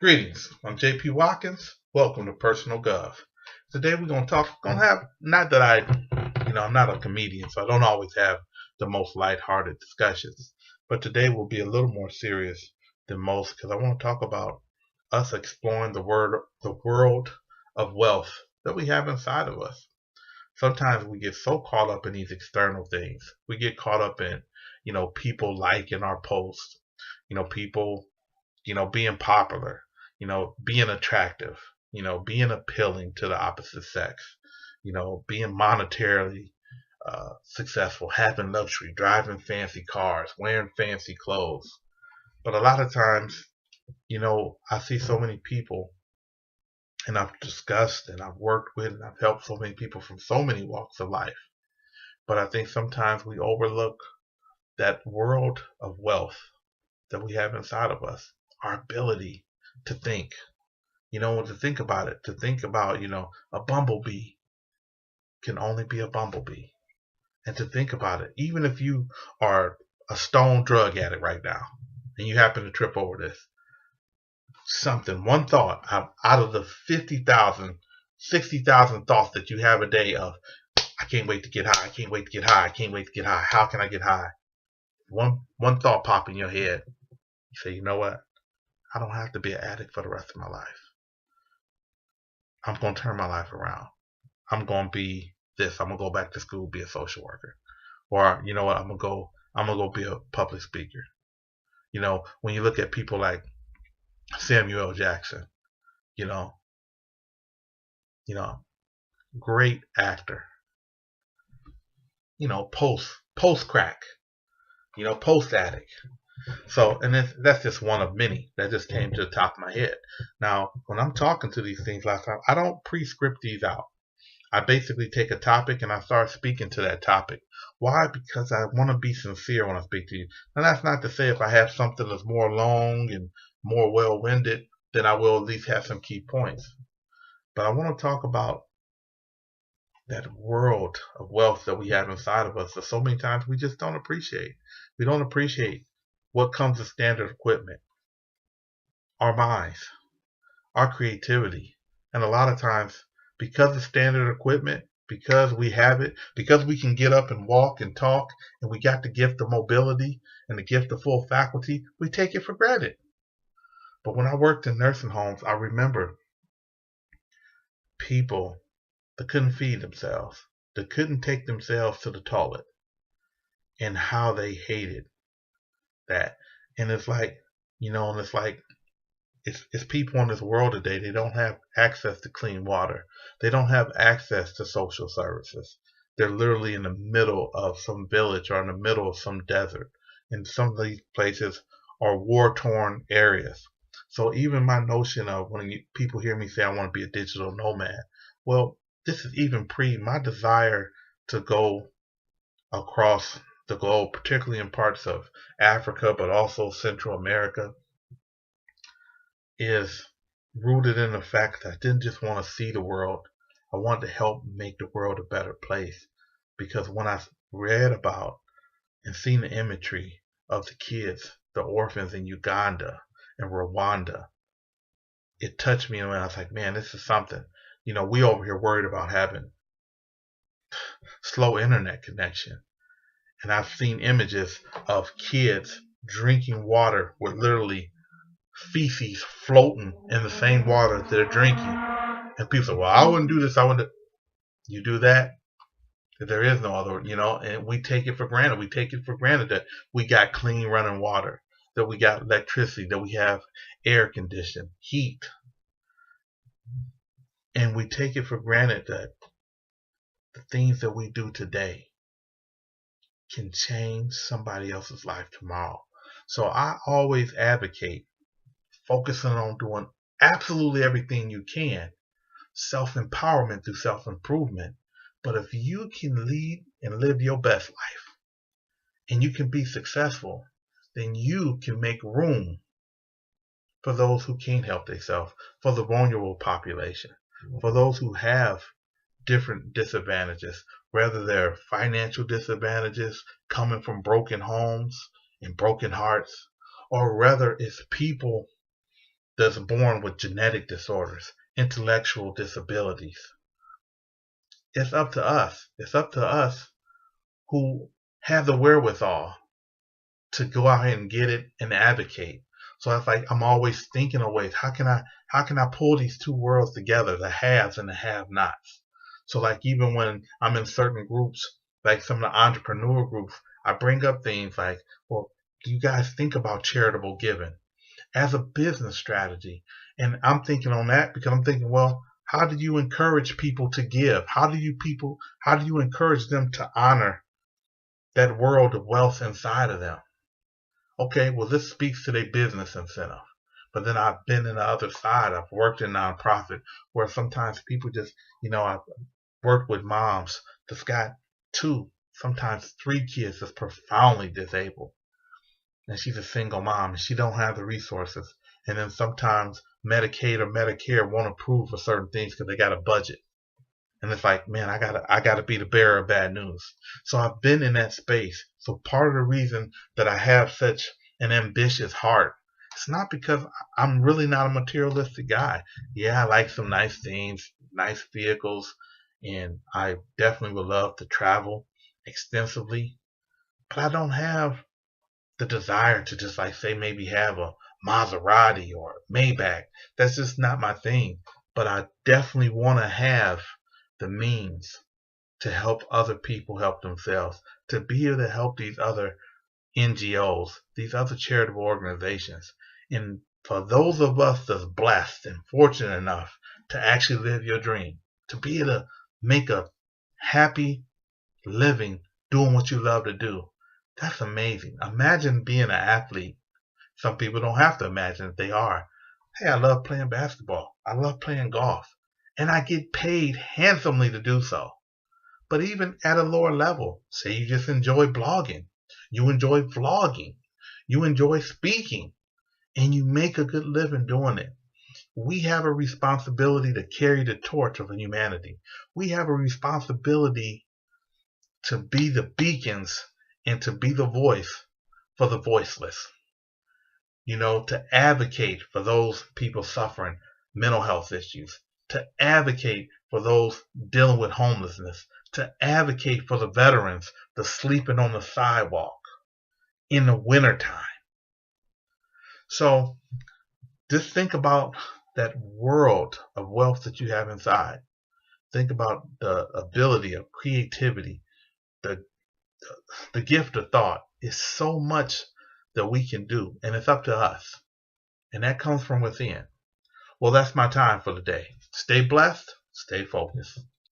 Greetings, I'm JP.WATKINS. Welcome to Personal Gov. Today we're gonna have, not that I'm not a comedian, so I don't always have the most lighthearted discussions. But today will be a little more serious than most because I want to talk about us exploring the world of wealth that we have inside of us. Sometimes we get so caught up in these external things. We get caught up in, people liking our posts, people being popular, being attractive, being appealing to the opposite sex, being monetarily successful, having luxury, driving fancy cars, wearing fancy clothes. But a lot of times, I see so many people, and I've discussed and I've worked with and I've helped so many people from so many walks of life. But I think sometimes we overlook that world of wealth that we have inside of us, our ability to think, to think about it, to think about, a bumblebee can only be a bumblebee. And to think about it, even if you are a stone drug addict right now and you happen to trip over this, one thought out of the 50,000, 60,000 thoughts that you have a day of, I can't wait to get high, I can't wait to get high, I can't wait to get high, how can I get high? One thought pop in your head. You say, you know what? I don't have to be an addict for the rest of my life. I'm going to turn my life around. I'm going to be this. I'm going to go back to school, be a social worker. Or, you know what? I'm going to go be a public speaker. When you look at people like Samuel L. Jackson, you know, great actor, post crack, post addict. So, and that's just one of many that just came to the top of my head. Now, when I'm talking to these things last time, I don't pre-script these out. I basically take a topic and I start speaking to that topic. Why? Because I want to be sincere when I speak to you. And that's not to say if I have something that's more long and more well-winded, then I will at least have some key points. But I want to talk about that world of wealth that we have inside of us that so many times we just don't appreciate. We don't appreciate what comes with standard equipment, our minds, our creativity. And a lot of times, because of standard equipment, because we have it, because we can get up and walk and talk, and we got the gift of mobility and the gift of full faculty, we take it for granted. But when I worked in nursing homes, I remember people that couldn't feed themselves, that couldn't take themselves to the toilet, and how they hated that. And it's like, and it's like, it's people in this world today, they don't have access to clean water. They don't have access to social services. They're literally in the middle of some village or in the middle of some desert. And some of these places are war-torn areas. So even my notion of when people hear me say I want to be a digital nomad, well, this is even my desire to go across the globe, particularly in parts of Africa, but also Central America, is rooted in the fact that I didn't just want to see the world. I wanted to help make the world a better place. Because when I read about and seen the imagery of the kids, the orphans in Uganda and Rwanda, it touched me, and I was like, man, this is something. We over here worried about having slow internet connection. And I've seen images of kids drinking water with literally feces floating in the same water that they're drinking. And people say, well, I wouldn't do this. I wouldn't. You do that? There is no other, and we take it for granted. We take it for granted that we got clean running water, that we got electricity, that we have air conditioning, heat. And we take it for granted that the things that we do today can change somebody else's life tomorrow. So I always advocate focusing on doing absolutely everything you can, self-empowerment through self-improvement. But if you can lead and live your best life and you can be successful, then you can make room for those who can't help themselves, for the vulnerable population, for those who have different disadvantages, whether they're financial disadvantages coming from broken homes and broken hearts, or whether it's people that's born with genetic disorders, intellectual disabilities. It's up to us. It's up to us who have the wherewithal to go out and get it and advocate. So it's like I'm always thinking of ways, how can I pull these two worlds together, the haves and the have-nots. So like even when I'm in certain groups, like some of the entrepreneur groups, I bring up things like, well, do you guys think about charitable giving as a business strategy? And I'm thinking on that because I'm thinking, well, how do you encourage people to give? How do you encourage them to honor that world of wealth inside of them? Okay, well, this speaks to their business incentive. But then I've been in the other side. I've worked in nonprofit where sometimes people just, I've worked with moms that's got 2, sometimes 3 kids that's profoundly disabled. And she's a single mom and she don't have the resources. And then sometimes Medicaid or Medicare won't approve for certain things because they got a budget. And it's like, man, I gotta be the bearer of bad news. So I've been in that space. So part of the reason that I have such an ambitious heart, it's not because I'm really not a materialistic guy. Yeah, I like some nice things, nice vehicles, and I definitely would love to travel extensively. But I don't have the desire to just like say maybe have a Maserati or Maybach. That's just not my thing. But I definitely want to have the means to help other people help themselves, to be able to help these other NGOs, these other charitable organizations. And for those of us that's blessed and fortunate enough to actually live your dream, to be able to make a happy living doing what you love to do, that's amazing. Imagine being an athlete. Some people don't have to imagine that they are. Hey, I love playing basketball. I love playing golf. And I get paid handsomely to do so. But even at a lower level, say you just enjoy blogging, you enjoy vlogging, you enjoy speaking, and you make a good living doing it. We have a responsibility to carry the torch of humanity. We have a responsibility to be the beacons and to be the voice for the voiceless. To advocate for those people suffering mental health issues, to advocate for those dealing with homelessness, to advocate for the veterans that's sleeping on the sidewalk in the wintertime. So just think about that world of wealth that you have inside. Think about the ability of creativity, the gift of thought. Is so much that we can do, and it's up to us. And that comes from within. Well, that's my time for the day. Stay blessed, stay focused.